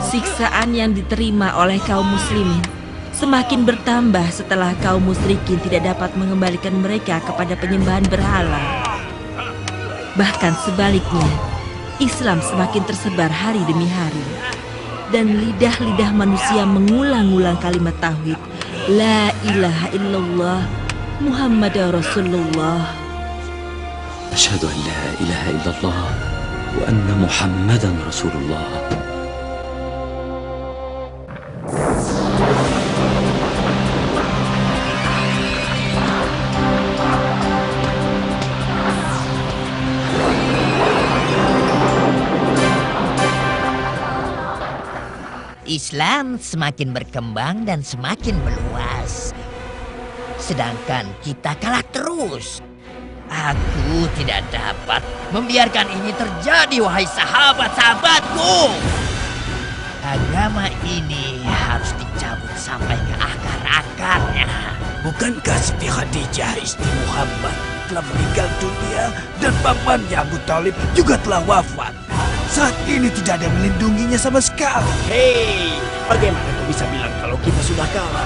Siksaan yang diterima oleh kaum muslimin semakin bertambah setelah kaum musyrikin tidak dapat mengembalikan mereka kepada penyembahan berhala. Bahkan sebaliknya, Islam semakin tersebar hari demi hari. Dan lidah-lidah manusia mengulang-ulang kalimat tauhid, La ilaha illallah, Muhammad Rasulullah. Asyhadu an la ilaha illallah wa anna Muhammadan Rasulullah. Islam semakin berkembang dan semakin meluas. Sedangkan kita kalah terus. Aku tidak dapat membiarkan ini terjadi, wahai sahabat-sahabatku. Agama ini harus dicabut sampai ke akar-akarnya. Bukankah Siti Khadijah istri Muhammad telah meninggal dunia dan pamannya Abu Thalib juga telah wafat? Saat ini tidak ada yang melindunginya sama sekali. Hei, bagaimana kau bisa bilang kalau kita sudah kalah?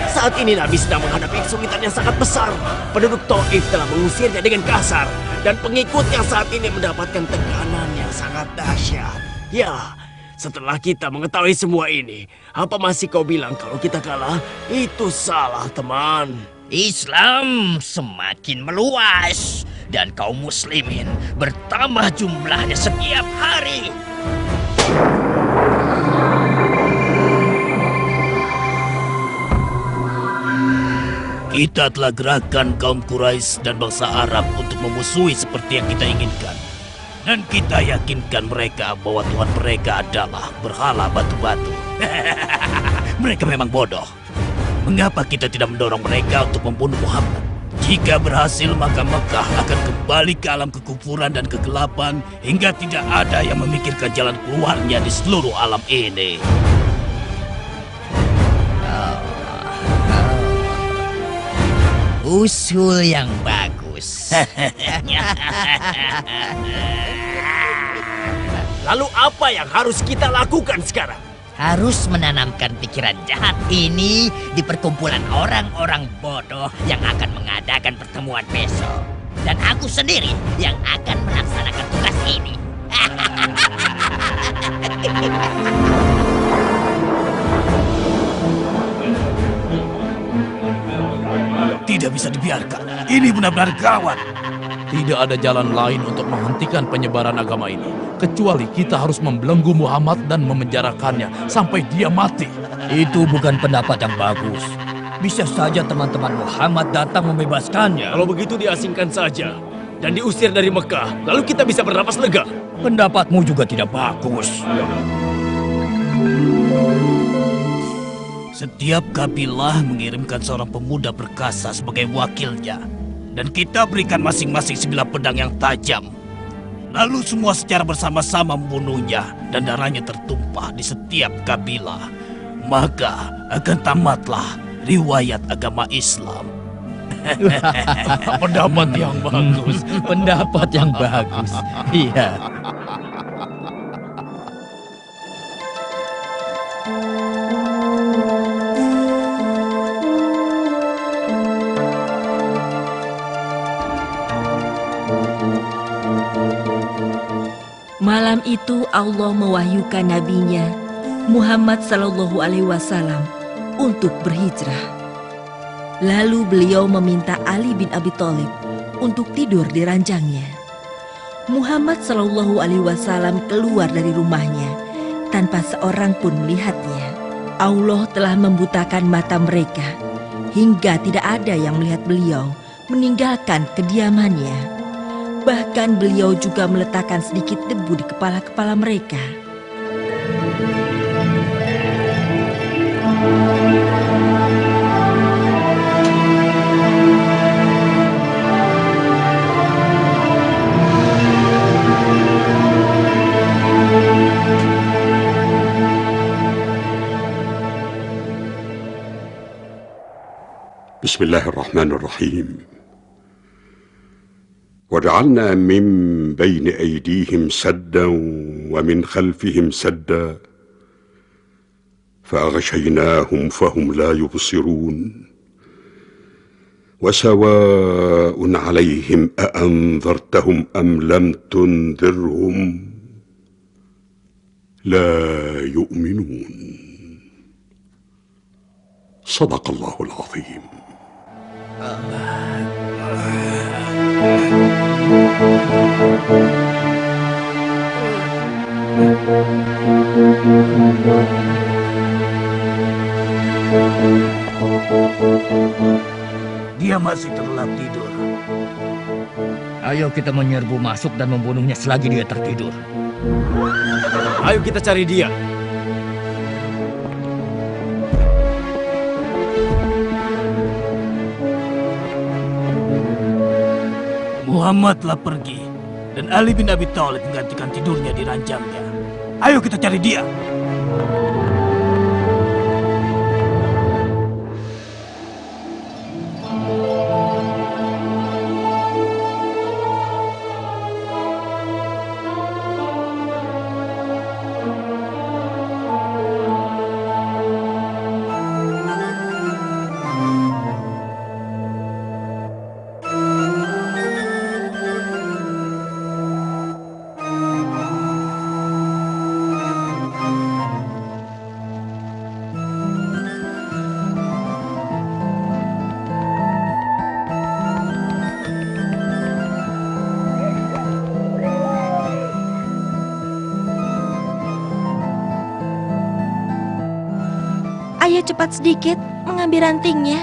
Saat ini Nabi sedang menghadapi kesulitan yang sangat besar. Penduduk Taif telah mengusirnya dengan kasar. Dan pengikutnya saat ini mendapatkan tekanan yang sangat dahsyat. Ya, setelah kita mengetahui semua ini, apa masih kau bilang kalau kita kalah? Itu salah, teman. Islam semakin meluas. Dan kaum muslimin bertambah jumlahnya setiap hari. Kita telah gerakan kaum Quraisy dan bangsa Arab untuk memusuhi seperti yang kita inginkan. Dan kita yakinkan mereka bahwa Tuhan mereka adalah berhala batu-batu. Mereka memang bodoh. Mengapa kita tidak mendorong mereka untuk membunuh Muhammad? Jika berhasil, maka Mekah akan kembali ke alam kekufuran dan kegelapan hingga tidak ada yang memikirkan jalan keluarnya di seluruh alam ini. Usul yang bagus. Lalu apa yang harus kita lakukan sekarang? Harus menanamkan pikiran jahat ini di perkumpulan orang-orang bodoh yang akan mengadakan pertemuan besok. Dan aku sendiri yang akan melaksanakan tugas ini. Tidak bisa dibiarkan. Ini benar-benar gawat. Tidak ada jalan lain untuk menghentikan penyebaran agama ini, kecuali kita harus membelenggu Muhammad dan memenjarakannya sampai dia mati. Itu bukan pendapat yang bagus. Bisa saja teman-teman Muhammad datang membebaskannya. Kalau begitu diasingkan saja dan diusir dari Mekah, lalu kita bisa bernapas lega. Pendapatmu juga tidak bagus. Setiap kabilah mengirimkan seorang pemuda perkasa sebagai wakilnya. Dan kita berikan masing-masing sebilah pedang yang tajam. Lalu semua secara bersama-sama membunuhnya dan darahnya tertumpah di setiap kabilah. Maka akan tamatlah riwayat agama Islam. Pendapat yang bagus. Pendapat yang bagus. Iya. Malam itu Allah mewahyukan nabinya Muhammad Sallallahu Alaihi Wasallam untuk berhijrah. Lalu beliau meminta Ali bin Abi Thalib untuk tidur di ranjangnya. Muhammad Sallallahu Alaihi Wasallam keluar dari rumahnya tanpa seorang pun melihatnya. Allah telah membutakan mata mereka hingga tidak ada yang melihat beliau meninggalkan kediamannya. Bahkan beliau juga meletakkan sedikit debu di kepala-kepala mereka. Bismillahirrahmanirrahim. وجعلنا من بين أيديهم سدا ومن خلفهم سدا فأغشيناهم فهم لا يبصرون وسواء عليهم أأنذرتهم أم لم تنذرهم لا يؤمنون. صدق الله العظيم. Dia masih terlelap tidur. Ayo kita menyerbu masuk dan membunuhnya selagi dia tertidur. Ayo kita cari dia. Muhammad telah pergi dan Ali bin Abi Thalib menggantikan tidurnya di ranjangnya. Ayo kita cari dia. Ayo cepat sedikit mengambil rantingnya.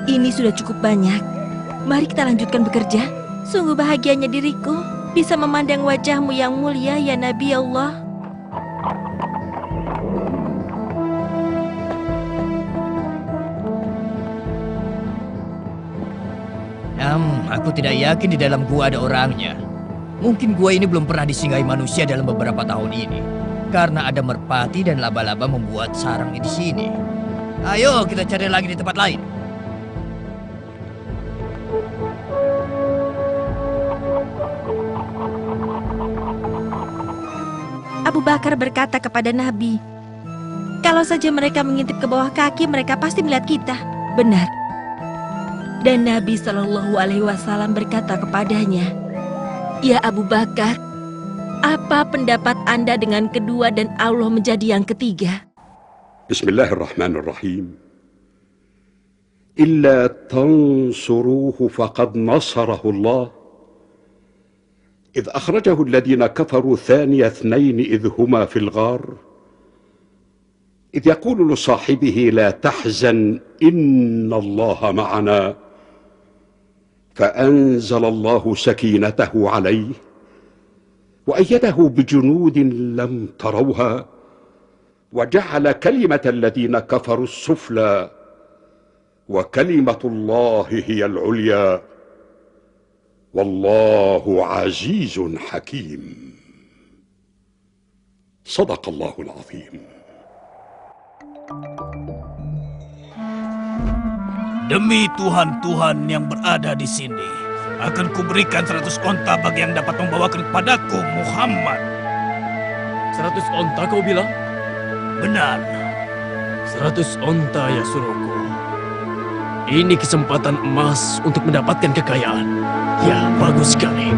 Ini sudah cukup banyak. Mari kita lanjutkan bekerja. Sungguh bahagianya diriku bisa memandang wajahmu yang mulia ya Nabi Allah. Aku tidak yakin di dalam gua ada orangnya. Mungkin gua ini belum pernah disinggahi manusia dalam beberapa tahun ini. Karena ada merpati dan laba-laba membuat sarang di sini. Ayo kita cari lagi di tempat lain. Abu Bakar berkata kepada Nabi, kalau saja mereka mengintip ke bawah kaki, mereka pasti melihat kita. Benar. Dan Nabi Shallallahu Alaihi Wasallam berkata kepadanya, ya Abu Bakar, apa pendapat Anda dengan kedua dan Allah menjadi yang ketiga? Bismillahirrahmanirrahim. Illa tansuruhu faqad nasarahu Allah. إذ أخرجه الذين كفروا ثاني اثنين إذ هما في الغار إذ يقول لصاحبه لا تحزن إن الله معنا فأنزل الله سكينته عليه وأيده بجنود لم تروها وجعل كلمة الذين كفروا السفلى وكلمة الله هي العليا والله عزيز حكيم. صدق الله العظيم. Demi Tuhan-Tuhan yang berada di sini, akan kuberikan 100 onta bagi yang dapat membawakan kepadaku Muhammad. 100 onta kau bilang? Benar. 100 onta ya suruhku. Ini kesempatan emas untuk mendapatkan kekayaan. Ya, bagus sekali.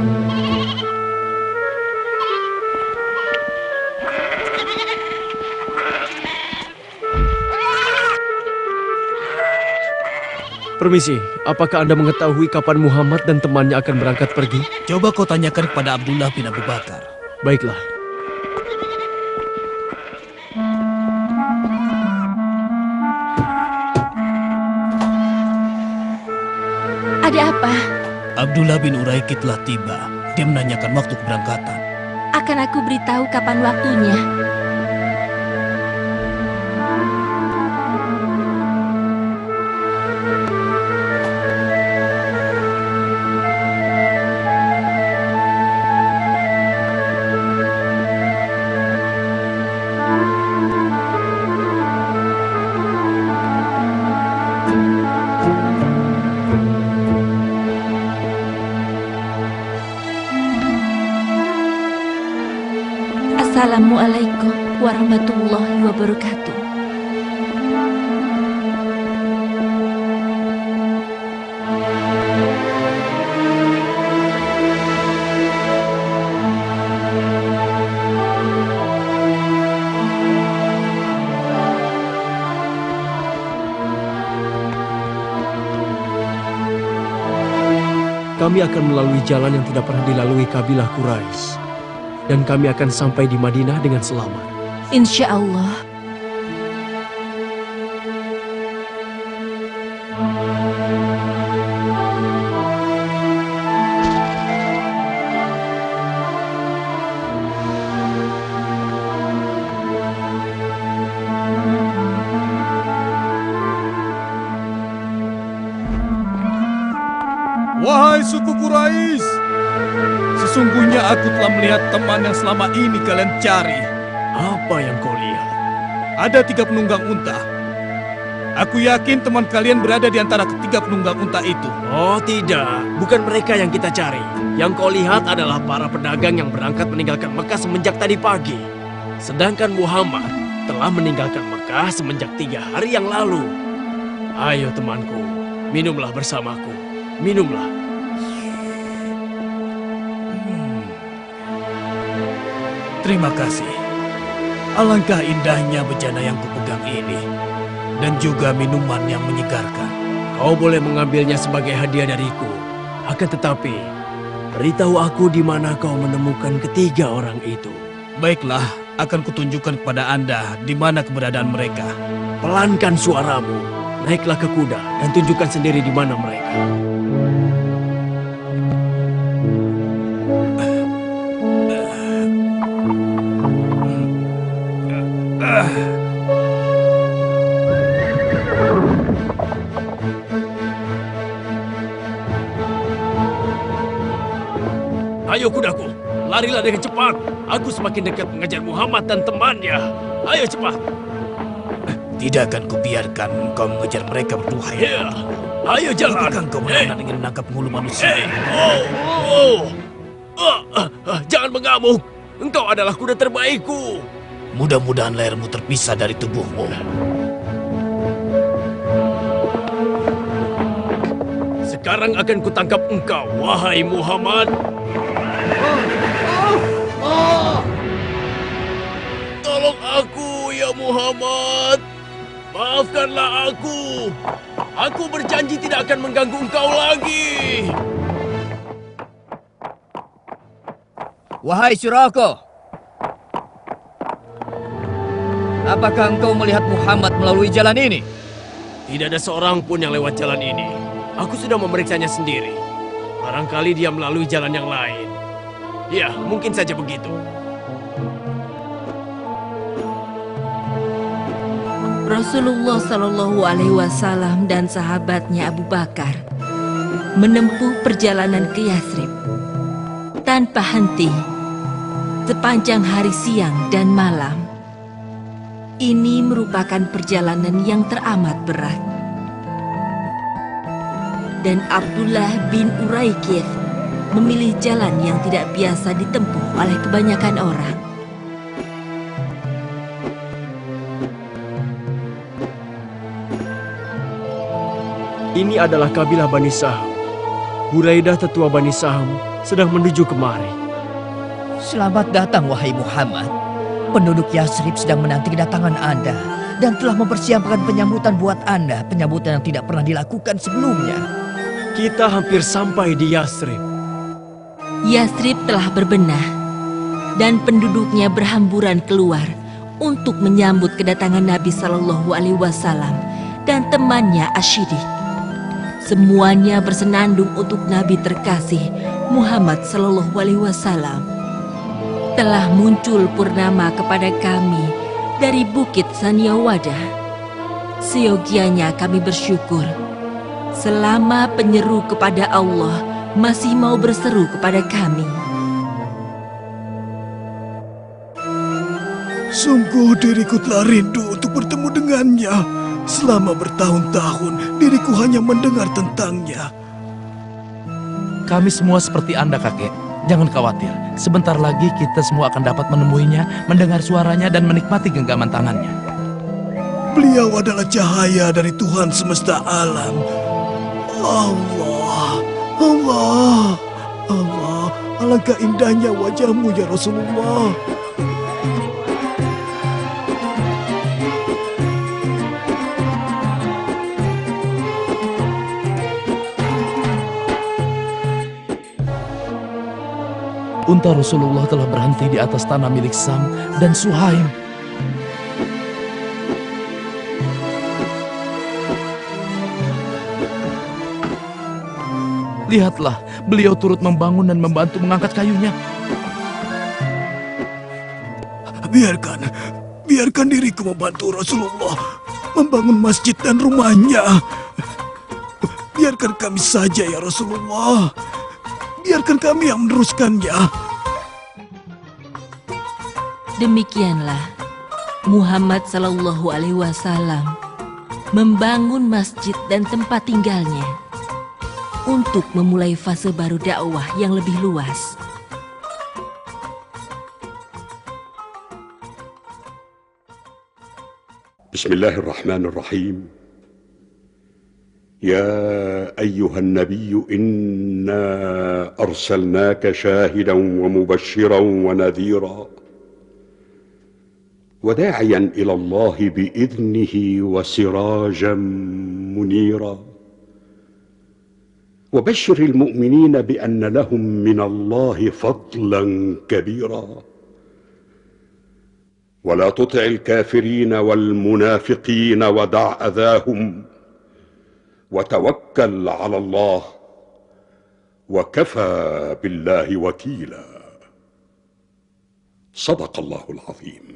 Permisi, apakah Anda mengetahui kapan Muhammad dan temannya akan berangkat pergi? Coba kau tanyakan kepada Abdullah bin Abu Bakar. Baiklah. Ada apa? Abdullah bin Uraikid telah tiba. Dia menanyakan waktu keberangkatan. Akan aku beritahu kapan waktunya. Assalamualaikum warahmatullahi wabarakatuh. Kami akan melalui jalan yang tidak pernah dilalui kabilah Quraisy. Dan kami akan sampai di Madinah dengan selamat. Insya Allah. Wahai suku Quraisy, sesungguhnya aku telah melihat teman yang selama ini kalian cari. Apa yang kau lihat? Ada 3 penunggang unta. Aku yakin teman kalian berada di antara ketiga penunggang unta itu. Oh tidak, bukan mereka yang kita cari. Yang kau lihat adalah para pedagang yang berangkat meninggalkan Mekah semenjak tadi pagi. Sedangkan Muhammad telah meninggalkan Mekah semenjak 3 hari yang lalu. Ayo temanku, minumlah bersamaku. Minumlah. Terima kasih. Alangkah indahnya bejana yang kupegang ini. Dan juga minuman yang menyegarkan. Kau boleh mengambilnya sebagai hadiah dariku. Akan tetapi, beritahu aku di mana kau menemukan ketiga orang itu. Baiklah, akan kutunjukkan kepada Anda di mana keberadaan mereka. Pelankan suaramu. Naiklah ke kuda dan tunjukkan sendiri di mana mereka. Ayo kudaku, larilah dengan cepat. Aku semakin dekat mengejar Muhammad dan temannya. Ayo cepat. Tidak akan kubiarkan kau mengejar mereka berdua. Ya, ayo jalan. Apakah kau berkenan ingin menangkap penghulu manusia? Jangan mengamuk. Engkau adalah kuda terbaikku. Mudah-mudahan lehermu terpisah dari tubuhmu. Sekarang akan kutangkap engkau, wahai Muhammad. Tolong aku, ya Muhammad. Maafkanlah aku. Aku berjanji tidak akan mengganggu engkau lagi. Wahai Suraka, apakah engkau melihat Muhammad melalui jalan ini? Tidak ada seorang pun yang lewat jalan ini. Aku sudah memeriksanya sendiri. Barangkali dia melalui jalan yang lain. Ya, mungkin saja begitu. Rasulullah Shallallahu Alaihi Wasallam dan sahabatnya Abu Bakar menempuh perjalanan ke Yathrib tanpa henti sepanjang hari siang dan malam. Ini merupakan perjalanan yang teramat berat. Dan Abdullah bin Uraikith memilih jalan yang tidak biasa ditempuh oleh kebanyakan orang. Ini adalah kabilah Bani Saham. Buraidah tetua Bani Saham sedang menuju kemari. Selamat datang wahai Muhammad. Penduduk Yathrib sedang menanti kedatangan Anda dan telah mempersiapkan penyambutan buat Anda, penyambutan yang tidak pernah dilakukan sebelumnya. Kita hampir sampai di Yathrib. Yathrib telah berbenah dan penduduknya berhamburan keluar untuk menyambut kedatangan Nabi Shallallahu Alaihi Wasallam dan temannya Ashidik. Semuanya bersenandung untuk Nabi terkasih Muhammad Shallallahu Alaihi Wasallam. Telah muncul purnama kepada kami dari Bukit Saniawadah. Seyogianya kami bersyukur selama penyeru kepada Allah masih mau berseru kepada kami. Sungguh diriku telah rindu untuk bertemu dengannya. Selama bertahun-tahun diriku hanya mendengar tentangnya. Kami semua seperti Anda, kakek. Jangan khawatir, sebentar lagi kita semua akan dapat menemuinya, mendengar suaranya dan menikmati genggaman tangannya. Beliau adalah cahaya dari Tuhan semesta alam. Allah, Allah, Allah, alangkah indahnya wajahmu ya Rasulullah. Unta Rasulullah telah berhenti di atas tanah milik Sam dan Suhaim. Lihatlah, beliau turut membangun dan membantu mengangkat kayunya. Biarkan diriku membantu Rasulullah membangun masjid dan rumahnya. Biarkan kami saja ya Rasulullah. Biarkan kami yang meneruskannya. Demikianlah Muhammad Sallallahu Alaihi Wasallam membangun masjid dan tempat tinggalnya untuk memulai fase baru dakwah yang lebih luas. Bismillahirrahmanirrahim. يا أيها النبي إنا أرسلناك شاهدا ومبشرا ونذيرا وداعيا إلى الله بإذنه وسراجا منيرا وبشر المؤمنين بأن لهم من الله فضلا كبيرا ولا تطع الكافرين والمنافقين ودع أذاهم وتوكل على الله وكفى بالله وكيلا. صدق الله العظيم.